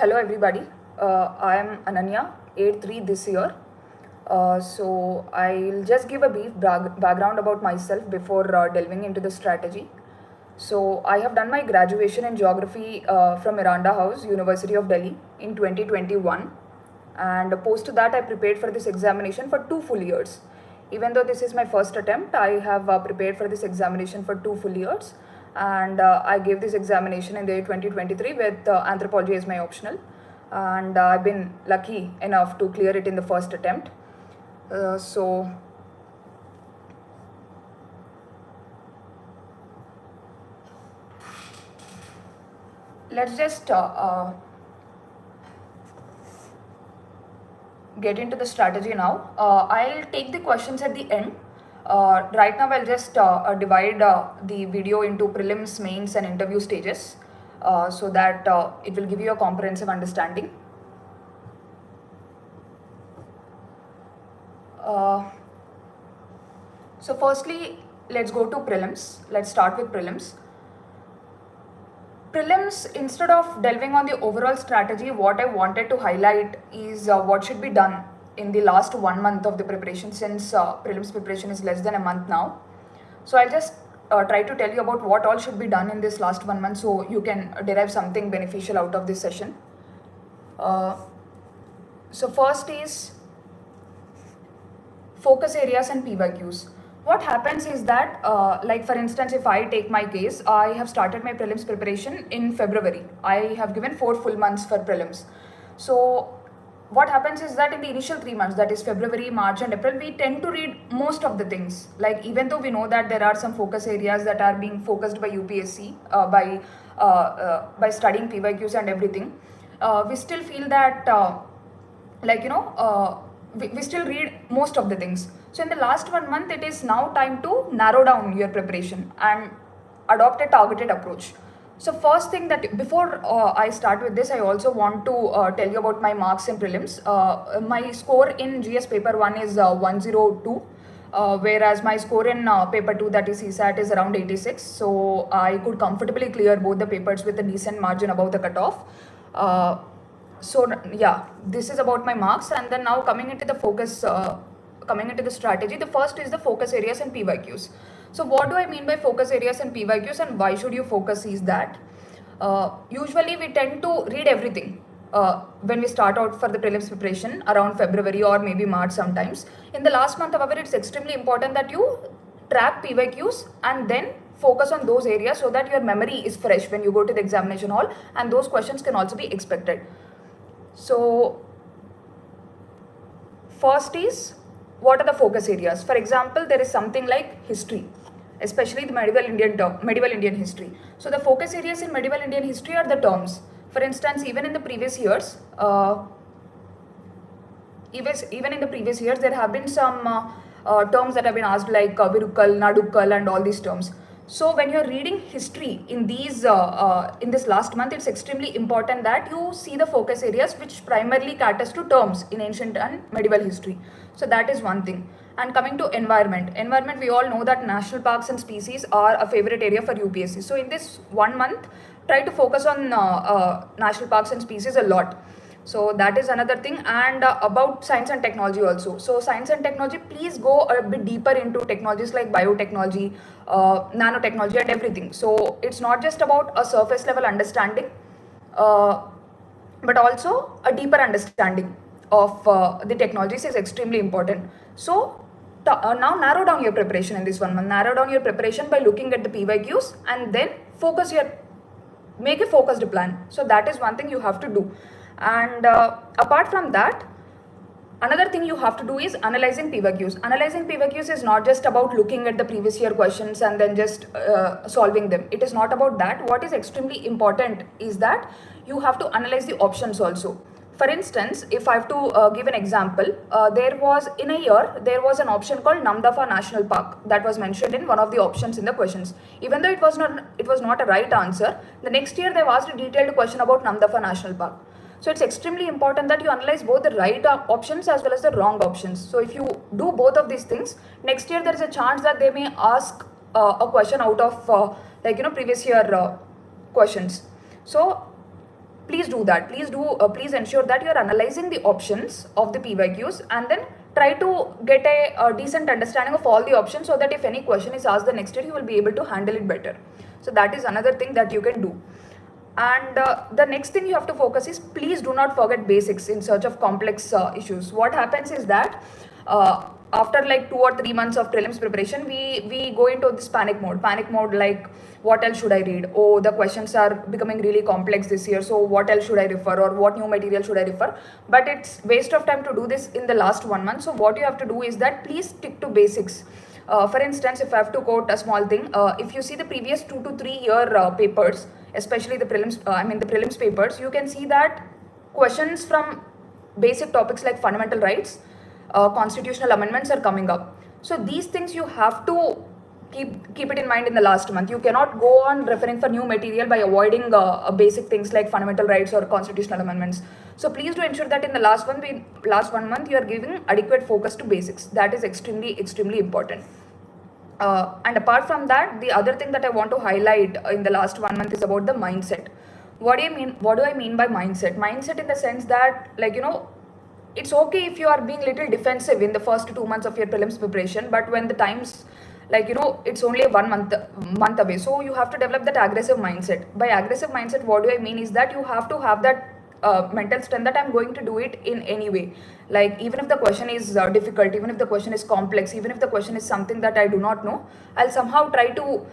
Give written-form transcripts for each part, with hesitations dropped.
Hello everybody, I am Ananya, 8-3 this year. So I'll just give a brief background about myself before delving into the strategy. So I have done my graduation in geography from Miranda House, University of Delhi in 2021, and post to that I prepared for this examination for 2 full years. Even though this is my first attempt, I have prepared for this examination for 2 full years, and I gave this examination in the year 2023 with anthropology as my optional, and I've been lucky enough to clear it in the first attempt. So let's just get into the strategy now. I'll take the questions at the end. Right now I'll just divide the video into prelims, mains and interview stages so that it will give you a comprehensive understanding. So firstly, let's go to prelims. Let's start with prelims. Prelims, instead of delving on the overall strategy, what I wanted to highlight is what should be done in the last 1 month of the preparation, since prelims preparation is less than a month now. So I'll just try to tell you about what all should be done in this last 1 month so you can derive something beneficial out of this session. So first is focus areas and PYQs. What happens is that, like for instance, if I take my case, I have started my prelims preparation in February. I have given 4 full months for prelims. So what happens is that in the initial 3 months, that is February, March and April, we tend to read most of the things. Like even though we know that there are some focus areas that are being focused by UPSC by studying PYQs and everything, we still feel that we still read most of the things. So in the last 1 month, it is now time to narrow down your preparation and adopt a targeted approach. So first thing that before I start with this, I also want to tell you about my marks in prelims. My score in GS paper 1 is 102. Whereas my score in paper 2, that is CSAT, is around 86. So I could comfortably clear both the papers with a decent margin above the cutoff. So yeah, this is about my marks. And then now coming into the focus, coming into the strategy, the first is the focus areas and PYQs. So what do I mean by focus areas and PYQs, and why should you focus is that usually we tend to read everything when we start out for the prelims preparation around February or maybe March sometimes. In the last month, however, it's extremely important that you track PYQs and then focus on those areas so that your memory is fresh when you go to the examination hall, and those questions can also be expected. So first is, what are the focus areas? For example, there is something like history, especially the medieval Indian history. So the focus areas in medieval Indian history are the terms. For instance, even in the previous years, there have been some terms that have been asked, like Virukkal, Nadukkal and all these terms. So when you're reading history in these in this last month, it's extremely important that you see the focus areas which primarily caters to terms in ancient and medieval history. So that is one thing. And coming to environment, we all know that national parks and species are a favorite area for UPSC. So in this 1 month, try to focus on national parks and species a lot. So that is another thing. And about science and technology also. So science and technology, please go a bit deeper into technologies like biotechnology, nanotechnology and everything. So it's not just about a surface level understanding, but also a deeper understanding of the technologies is extremely important. So now narrow down your preparation in this 1 month. Narrow down your preparation by looking at the PYQs and then make a focused plan. So that is one thing you have to do. And apart from that, another thing you have to do is analyzing PYQs. Analyzing PYQs is not just about looking at the previous year questions and then just solving them. It is not about that. What is extremely important is that you have to analyze the options also. For instance, if I have to give an example, there was an option called Namdapha National Park that was mentioned in one of the options in the questions. Even though it was not a right answer, the next year they've asked a detailed question about Namdapha National Park. So it's extremely important that you analyze both the right options as well as the wrong options. So if you do both of these things, next year there is a chance that they may ask a question out of previous year questions. So please do that. Please ensure that you're analyzing the options of the PYQs and then try to get a decent understanding of all the options, so that if any question is asked the next year, you will be able to handle it better. So that is another thing that you can do. And the next thing you have to focus is, please do not forget basics in search of complex issues. What happens is that after like 2 or 3 months of prelims preparation, we go into this panic mode, like what else should I read? Oh, the questions are becoming really complex this year, so what else should I refer, or what new material should I refer? But it's waste of time to do this in the last 1 month. So what you have to do is that please stick to basics. For instance, if I have to quote a small thing, if you see the previous 2 to 3 year papers, especially the prelims papers, you can see that questions from basic topics like fundamental rights, constitutional amendments are coming up. So these things you have to keep it in mind in the last month. You cannot go on referring for new material by avoiding basic things like fundamental rights or constitutional amendments. So please do ensure that in the last 1 month you are giving adequate focus to basics. That is extremely important. And apart from that, the other thing that I want to highlight in the last 1 month is about the mindset. What do I mean by mindset? Mindset in the sense that, like, it's okay if you are being little defensive in the first 2 months of your prelims preparation, but when the times, like, it's only 1 month away, so you have to develop that aggressive mindset. By aggressive mindset, what do I mean is that you have to have that mental strength that I'm going to do it in any way. Like, even if the question is difficult, even if the question is complex, even if the question is something that I do not know, I'll somehow try to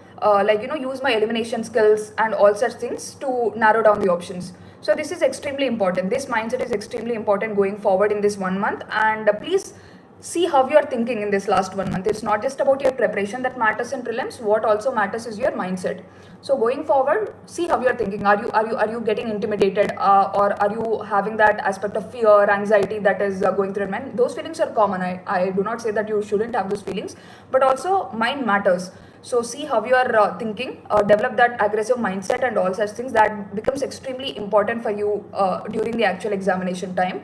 use my elimination skills and all such things to narrow down the options. So this is extremely important. This mindset is extremely important going forward in this 1 month. And please see how you are thinking in this last 1 month. It's not just about your preparation that matters in prelims. What also matters is your mindset. So going forward, see how you are thinking. Are you getting intimidated, or are you having that aspect of fear, anxiety that is going through your mind? Those feelings are common. I do not say that you shouldn't have those feelings, but also mind matters. So see how you are thinking, develop that aggressive mindset and all such things. That becomes extremely important for you during the actual examination time,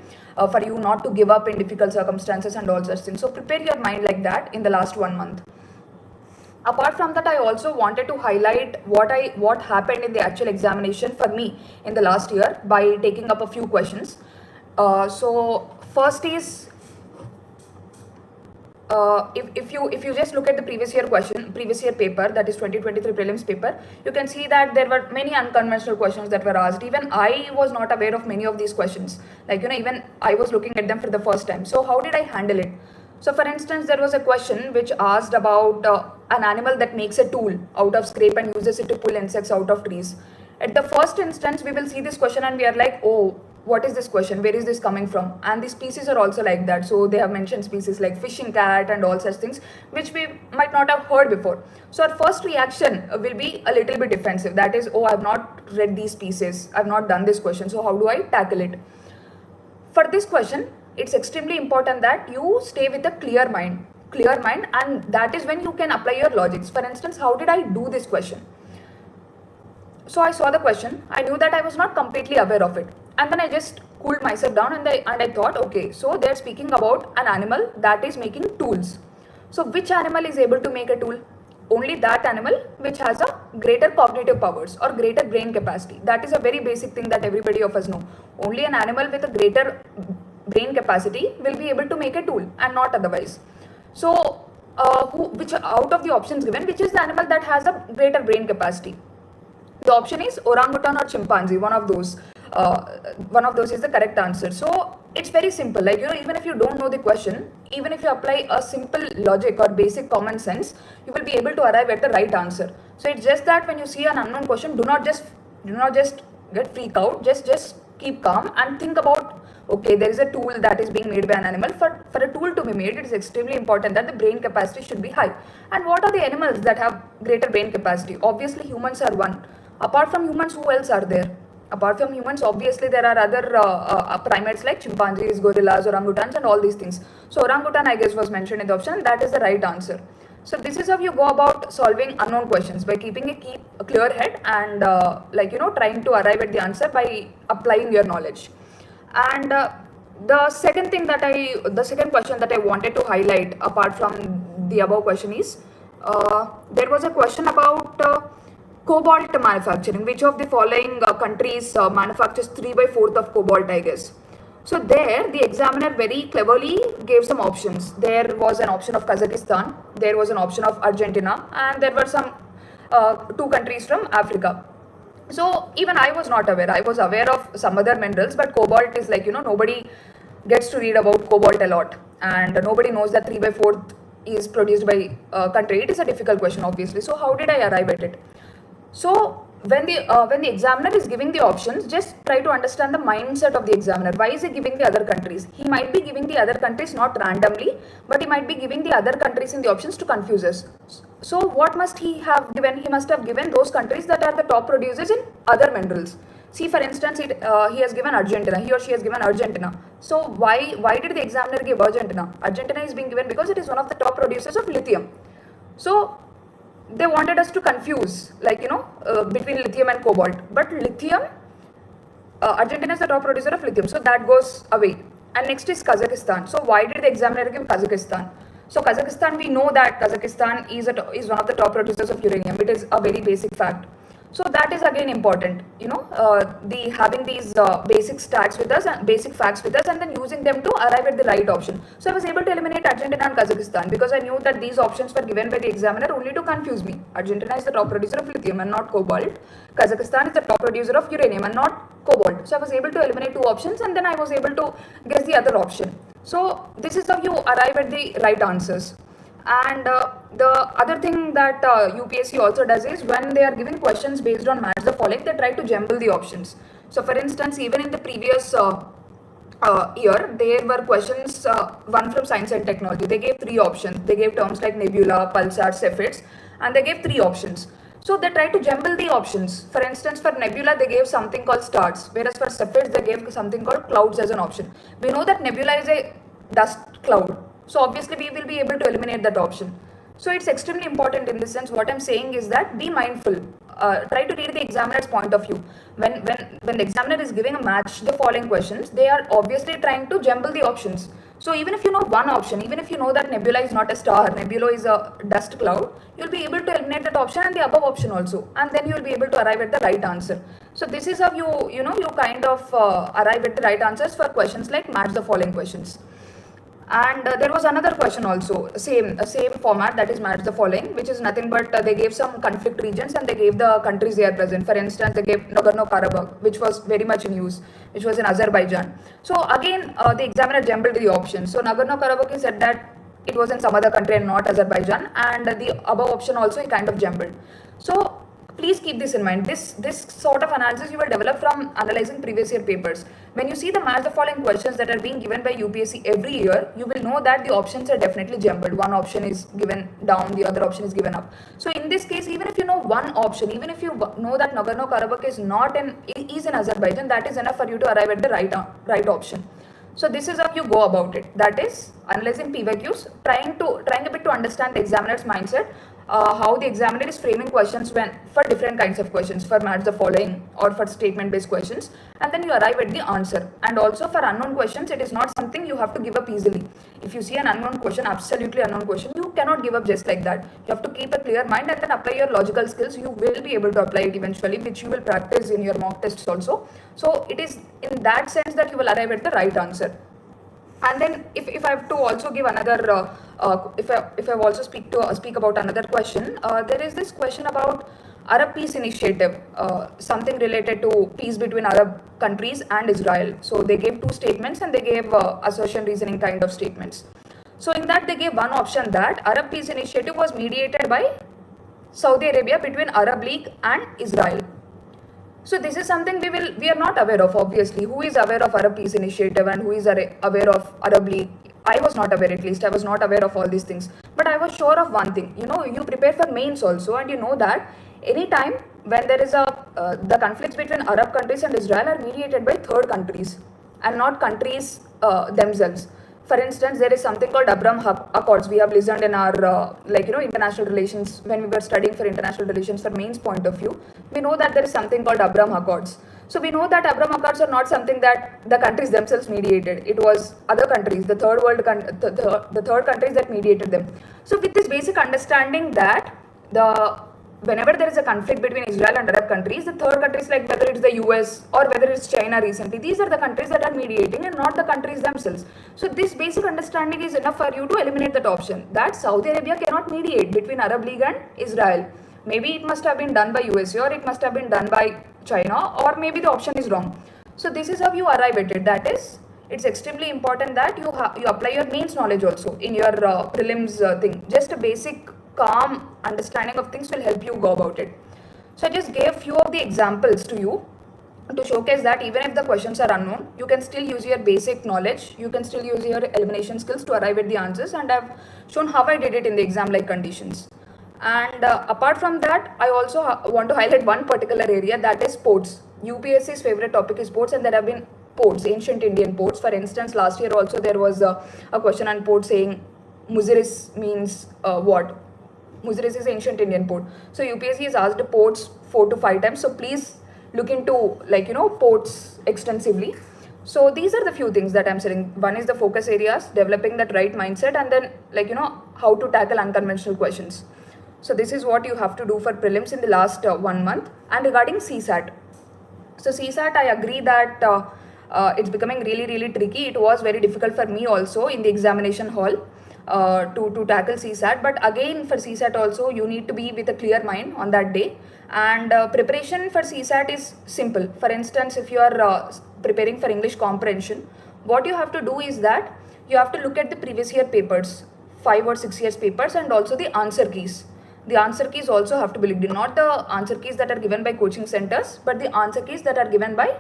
for you not to give up in difficult circumstances and all such things. So prepare your mind like that in the last 1 month. Apart from that, I also wanted to highlight what happened in the actual examination for me in the last year by taking up a few questions. So first is, if you just look at the previous year paper, that is 2023 prelims paper, you can see that there were many unconventional questions that were asked. Even I was not aware of many of these questions. Like, even I was looking at them for the first time. So how did I handle it? So for instance, there was a question which asked about an animal that makes a tool out of scrape and uses it to pull insects out of trees. At the first instance, we will see this question and we are like, oh, what is this question? Where is this coming from? And the species are also like that. So they have mentioned species like fishing cat and all such things, which we might not have heard before. So our first reaction will be a little bit defensive. That is, oh, I've not read these species. I've not done this question. So how do I tackle it? For this question, it's extremely important that you stay with a clear mind, and that is when you can apply your logics. For instance, how did I do this question? So I saw the question, I knew that I was not completely aware of it, and then I just cooled myself down and I thought, okay, so they're speaking about an animal that is making tools. So which animal is able to make a tool? Only that animal which has a greater cognitive powers or greater brain capacity. That is a very basic thing that everybody of us know. Only an animal with a greater brain capacity will be able to make a tool, and not otherwise. So which out of the options given, which is the animal that has a greater brain capacity? The option is orangutan or chimpanzee. One of those is the correct answer. So it's very simple. Like, even if you don't know the question, even if you apply a simple logic or basic common sense, you will be able to arrive at the right answer. So it's just that when you see an unknown question, do not just get freaked out. Just keep calm and think about, okay, there is a tool that is being made by an animal. For a tool to be made, it is extremely important that the brain capacity should be high. And what are the animals that have greater brain capacity? Obviously, humans are one. Apart from humans, who else are there? Apart from humans, obviously there are other primates like chimpanzees, gorillas, orangutans, and all these things. So orangutan, I guess, was mentioned in the option. That is the right answer. So this is how you go about solving unknown questions, by keeping a clear head and trying to arrive at the answer by applying your knowledge. And the second question that I wanted to highlight apart from the above question is, there was a question about Cobalt manufacturing. Which of the following countries manufactures 3/4 of cobalt, I guess. So there, the examiner very cleverly gave some options. There was an option of Kazakhstan, there was an option of Argentina, and there were some two countries from Africa. So even I was not aware. I was aware of some other minerals, but cobalt is like, nobody gets to read about cobalt a lot, and nobody knows that 3/4 is produced by country. It is a difficult question, obviously. So how did I arrive at it? So when the examiner is giving the options, just try to understand the mindset of the examiner. Why is he giving the other countries? He might be giving the other countries not randomly, but he might be giving the other countries in the options to confuse us. So what must he have given? He must have given those countries that are the top producers in other minerals. See, for instance, he has given Argentina. He or she has given Argentina. So why did the examiner give Argentina? Argentina is being given because it is one of the top producers of lithium. So they wanted us to confuse, like, between lithium and cobalt. But lithium, Argentina is the top producer of lithium, so that goes away. And next is Kazakhstan. So why did the examiner give Kazakhstan? So Kazakhstan, we know that Kazakhstan is one of the top producers of uranium. It is a very basic fact. So that is again important, having these basic stats with us and basic facts with us, and then using them to arrive at the right option. So I was able to eliminate Argentina and Kazakhstan because I knew that these options were given by the examiner only to confuse me. Argentina is the top producer of lithium and not cobalt. Kazakhstan is the top producer of uranium and not cobalt. So I was able to eliminate two options, and then I was able to guess the other option. So this is how you arrive at the right answers. And the other thing that UPSC also does is when they are giving questions based on match the following, they try to jumble the options. So for instance, even in the previous year, there were questions, one from science and technology. They gave three options. They gave terms like nebula, pulsars, cepheids, and they gave three options. So they try to jumble the options. For instance, for nebula, they gave something called stars, whereas for cepheids, they gave something called clouds as an option. We know that nebula is a dust cloud. So obviously we will be able to eliminate that option. So it's extremely important in this sense. What I'm saying is that be mindful. Try to read the examiner's point of view. When the examiner is giving a match the following questions, they are obviously trying to jumble the options. So even if you know one option, even if you know that nebula is not a star, nebula is a dust cloud, you'll be able to eliminate that option and the above option also, and then you'll be able to arrive at the right answer. So this is how you kind of arrive at the right answers for questions like match the following questions. And there was another question also, same format, that is match the following, which is nothing but they gave some conflict regions and they gave the countries they are present. For instance, they gave Nagorno-Karabakh, which was very much in use, which was in Azerbaijan. So again, the examiner jumbled the options. So Nagorno-Karabakh, he said that it was in some other country and not Azerbaijan, and the above option also he kind of jumbled. So please keep this in mind. This sort of analysis you will develop from analyzing previous year papers. When you see the match the following questions that are being given by UPSC every year, you will know that the options are definitely jumbled. One option is given down, the other option is given up. So in this case, even if you know one option, even if you know that Nagorno-Karabakh is in Azerbaijan, that is enough for you to arrive at the right option. So this is how you go about it. That is analyzing PYQs, trying a bit to understand the examiner's mindset, how the examiner is framing questions for different kinds of questions, for match the following or for statement based questions, and then you arrive at the answer. And also for unknown questions, it is not something you have to give up easily. If you see an unknown question, absolutely unknown question, you cannot give up just like that. You have to keep a clear mind and then apply your logical skills. You will be able to apply it eventually, which you will practice in your mock tests also. So it is in that sense that you will arrive at the right answer. And then if I have to also give another, if I also speak about another question, there is this question about Arab Peace Initiative, something related to peace between Arab countries and Israel. So they gave two statements and they gave assertion reasoning kind of statements. So in that they gave one option that Arab Peace Initiative was mediated by Saudi Arabia between Arab League and Israel. So this is something we are not aware of, obviously. Who is aware of Arab Peace Initiative and who is aware of Arab League? I was not aware, at least. I was not aware of all these things. But I was sure of one thing. You prepare for mains also, and you know that anytime when there is the conflicts between Arab countries and Israel are mediated by third countries and not countries themselves. For instance, there is something called Abraham Accords. We have listened in our international relations, when we were studying for international relations for mains point of view. We know that there is something called Abraham Accords. So we know that Abraham Accords are not something that the countries themselves mediated. It was other countries, the third world, the third countries that mediated them. So with this basic understanding that the whenever there is a conflict between Israel and Arab countries, the third countries like whether it's the US or whether it's China recently, these are the countries that are mediating and not the countries themselves. So this basic understanding is enough for you to eliminate that option that Saudi Arabia cannot mediate between Arab League and Israel. Maybe it must have been done by USA or it must have been done by China, or maybe the option is wrong. So this is how you arrive at it. That is, it's extremely important that you apply your mains knowledge also in your prelims thing. Just a basic calm understanding of things will help you go about it. So I just gave few of the examples to you to showcase that even if the questions are unknown, you can still use your basic knowledge, you can still use your elimination skills to arrive at the answers, and I've shown how I did it in the exam like conditions. And apart from that, I also want to highlight one particular area, that is sports. UPSC's favorite topic is sports, and there have been ports, ancient Indian ports. For instance, last year also there was a question on port saying Muziris means what? Muziris is ancient Indian port. So UPSC has asked ports 4 to 5 times. So please look into ports extensively. So these are the few things that I'm saying. One is the focus areas, developing that right mindset, and then how to tackle unconventional questions. So this is what you have to do for prelims in the last 1 month. And regarding CSAT, so CSAT, I agree that it's becoming really tricky. It was very difficult for me also in the examination hall to tackle CSAT. But again, for CSAT also, you need to be with a clear mind on that day. And preparation for CSAT is simple. For instance, if you are preparing for English comprehension, what you have to do is that you have to look at the previous year papers, 5 or 6 years papers, and also the answer keys. The answer keys also have to be looked at, not the answer keys that are given by coaching centers, but the answer keys that are given by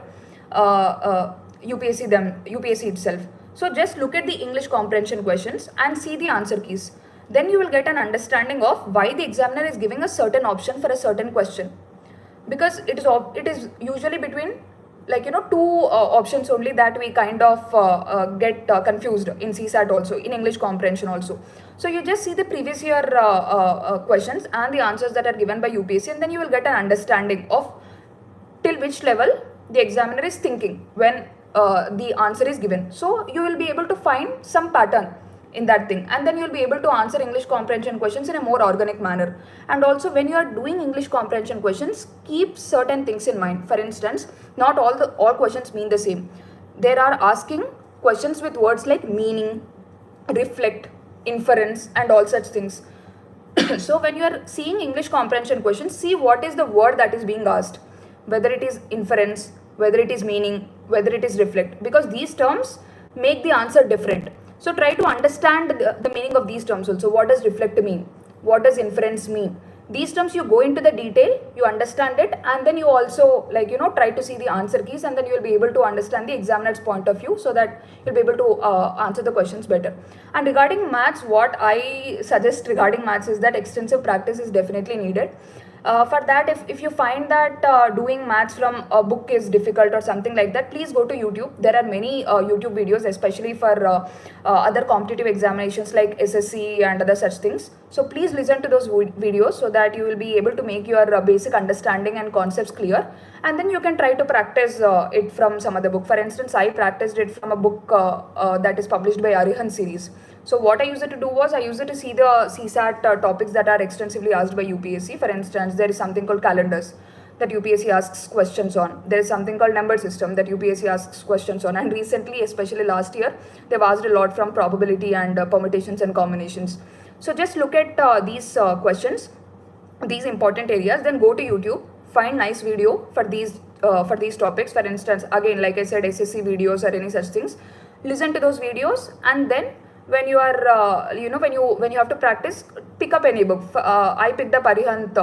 UPSC itself. So just look at the English comprehension questions and see the answer keys. Then you will get an understanding of why the examiner is giving a certain option for a certain question. Because it is usually between two options only that we kind of get confused in CSAT also, in English comprehension also. So you just see the previous year questions and the answers that are given by UPSC, and then you will get an understanding of till which level the examiner is thinking when the answer is given. So you will be able to find some pattern in that thing, and then you'll be able to answer English comprehension questions in a more organic manner. And also, when you are doing English comprehension questions, keep certain things in mind. For instance, not all questions mean the same. There are asking questions with words like meaning, reflect, inference, and all such things. So when you are seeing English comprehension questions, see what is the word that is being asked, whether it is inference, whether it is meaning, whether it is reflect, because these terms make the answer different. So try to understand the meaning of these terms also. What does reflect mean? What does inference mean? These terms you go into the detail, you understand it, and then you also try to see the answer keys, and then you will be able to understand the examiner's point of view, so that you'll be able to answer the questions better. And regarding maths, what I suggest regarding maths is that extensive practice is definitely needed. For that, if you find that doing maths from a book is difficult or something like that, please go to YouTube. There are many YouTube videos, especially for other competitive examinations like SSC and other such things. So please listen to those videos so that you will be able to make your basic understanding and concepts clear. And then you can try to practice it from some other book. For instance, I practiced it from a book that is published by Arihan series. So what I used to do was, I used to see the CSAT topics that are extensively asked by UPSC. For instance, there is something called calendars that UPSC asks questions on. There is something called number system that UPSC asks questions on. And recently, especially last year, they've asked a lot from probability and permutations and combinations. So just look at these questions, these important areas, then go to YouTube, find nice video for these topics. For instance, again, like I said, SSC videos or any such things. Listen to those videos, and then when you are when you have to practice, pick up any book. I picked up Arihant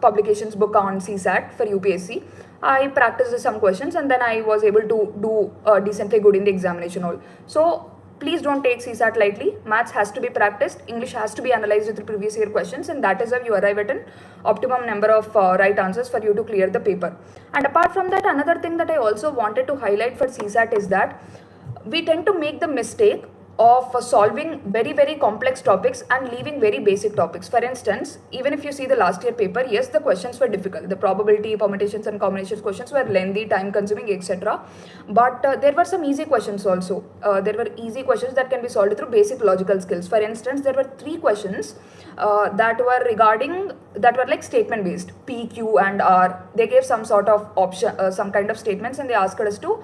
publications book on CSAT for UPSC. I practiced some questions, and then I was able to do decently good in the examination hall. So please don't take CSAT lightly. Maths has to be practiced, English has to be analyzed with the previous year questions, and that is how you arrive at an optimum number of right answers for you to clear the paper. And apart from that, another thing that I also wanted to highlight for CSAT is that we tend to make the mistake of solving very complex topics and leaving very basic topics. For instance, even if you see the last year paper, yes, the questions were difficult. The probability, permutations and combinations questions were lengthy, time consuming, etc. But there were some easy questions also. There were easy questions that can be solved through basic logical skills. For instance, there were 3 questions that were regarding that were like statement based, P, Q, and R. They gave some sort of option, some kind of statements, and they asked us to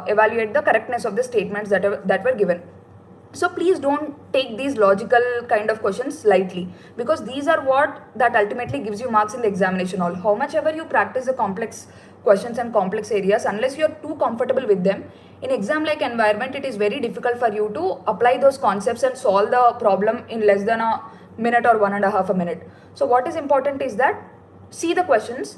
evaluate the correctness of the statements that were given. So please don't take these logical kind of questions lightly, because these are what that ultimately gives you marks in the examination hall. How much ever you practice the complex questions and complex areas, unless you're too comfortable with them, in exam like environment, it is very difficult for you to apply those concepts and solve the problem in less than a minute or 1.5 minutes. So what is important is that see the questions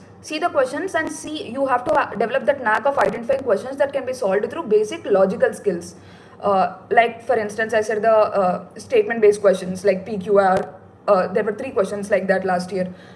and see, you have to develop that knack of identifying questions that can be solved through basic logical skills. Like for instance, I said the statement based questions like PQR. There were 3 questions like that last year.